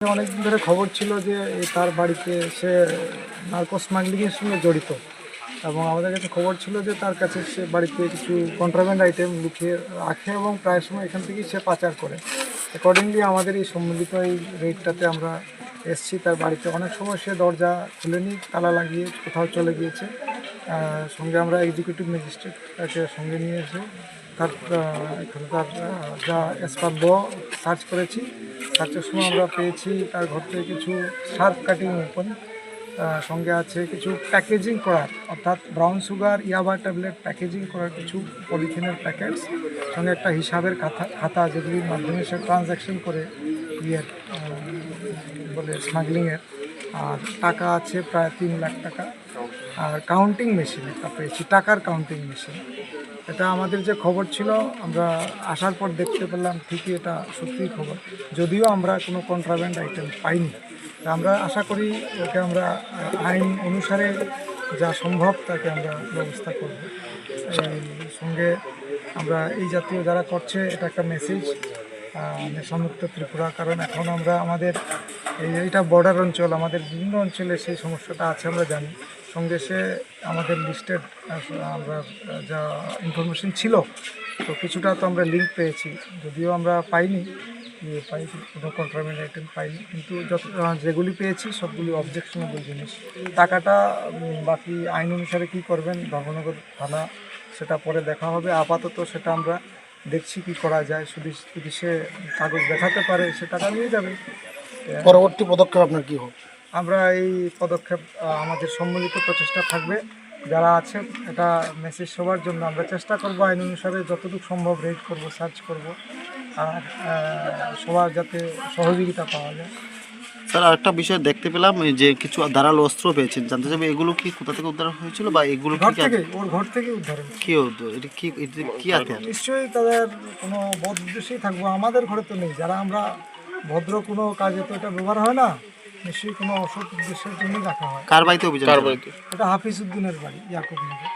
অনেকদিন ধরে খবর ছিল যে তার বাড়িতে সে নার্কো স্মাগলিংয়ের সঙ্গে জড়িত এবং আমাদের কাছে খবর ছিল যে তার কাছে সে বাড়িতে কিছু কন্ট্রাব্যান্ড আইটেম লুকিয়ে রাখে এবং প্রায় সময় এখান থেকেই সে পাচার করে। অ্যাকর্ডিংলি আমাদের এই সম্মিলিত এই রেডটাতে আমরা এসছি তার বাড়িতে। অনেক সময় সে দরজা খুলেনি, তালা লাগিয়ে কোথাও চলে গিয়েছে। সঙ্গে আমরা এক্সিকিউটিভ ম্যাজিস্ট্রেটকে সঙ্গে নিয়ে এসে তার এখানে তার যা এসপার ল সার্চ করেছি। সার্চের সময় আমরা পেয়েছি তার ঘর থেকে কিছু শার্প কাটিং ওপেন, সঙ্গে আছে কিছু প্যাকেজিং করার, অর্থাৎ ব্রাউন সুগার ইয়াবা ট্যাবলেট প্যাকেজিং করার কিছু পলিথিনের প্যাকেটস, সঙ্গে একটা হিসাবের খাতা যেগুলির মাধ্যমে সে ট্রানজ্যাকশন করে ইয়ের বলে স্মাগলিংয়ের। আর টাকা আছে প্রায় 3 লাখ টাকা। আর কাউন্টিং মেশিন একটা পেয়েছি, টাকার কাউন্টিং মেশিন। এটা আমাদের যে খবর ছিল আমরা আসার পর দেখতে পেলাম ঠিকই এটা সত্যিই খবর, যদিও আমরা কোনো কন্ট্রাব্যান্ড আইটেম পাইনি। আমরা আশা করি ওকে আমরা আইন অনুসারে যা সম্ভব তাকে আমরা ব্যবস্থা করব। এই সঙ্গে আমরা এই জাতীয় যারা করছে এটা একটা মেসেজ নেশামুক্ত ত্রিপুরা, কারণ এখন আমরা আমাদের এইটা বর্ডার অঞ্চল, আমাদের বিভিন্ন অঞ্চলে সেই সমস্যাটা আছে আমরা জানি। সঙ্গে সে আমাদের লিস্টেড আমরা যা ইনফরমেশন ছিল তো কিছুটা তো আমরা লিঙ্ক পেয়েছি, যদিও আমরা পাইনি কোনো কন্ট্রাব্যান্ড আইটেম পাইনি, কিন্তু যেগুলি পেয়েছি সবগুলি অবজেকশনেবল জিনিস। টাকাটা বাকি আইন অনুসারে কী করবেন ধর্মনগর থানা সেটা পরে দেখা হবে। আপাতত সেটা আমরা দেখছি কি করা যায়। যদি সে কাগজ দেখাতে পারে সে টাকা নিয়ে যাবে। পরবর্তী পদক্ষেপ আপনার কী হবে? আমরা এই পদক্ষেপ আমাদের সম্মিলিত প্রচেষ্টা থাকবে যারা আছে, এটা মেসেজ সবার জন্য আমরা চেষ্টা করব আইন অনুসারে যতটুকু সম্ভব রেড করব, সার্চ করব, আর সবার যাতে সহযোগিতা পাওয়া যায়। স্যার আরেকটা বিষয় দেখতে পেলাম যে কিছু ধারালো অস্ত্র পেয়েছেন, জানতে চাইবে এগুলো কি কোথা থেকে উদ্ধার হয়েছিল বা এগুলো ওর ঘর থেকে উদ্ধার হয়েছে। কি আছে? নিশ্চয়ই তাদের কোনো বদ উদ্দেশ্যেই থাকবো, আমাদের ঘরে তো নেই। যারা আমরা ভদ্র কোনো কাজে তো এটা ব্যবহার হয় না, নিশ্চয়ই কোনো অসৎ উদ্দেশ্যের জন্যই রাখা হয়। কার বাড়িতে অভিযান? এটা হাফিজ উদ্দিনের বাড়ি, ইয়াকুব নগর।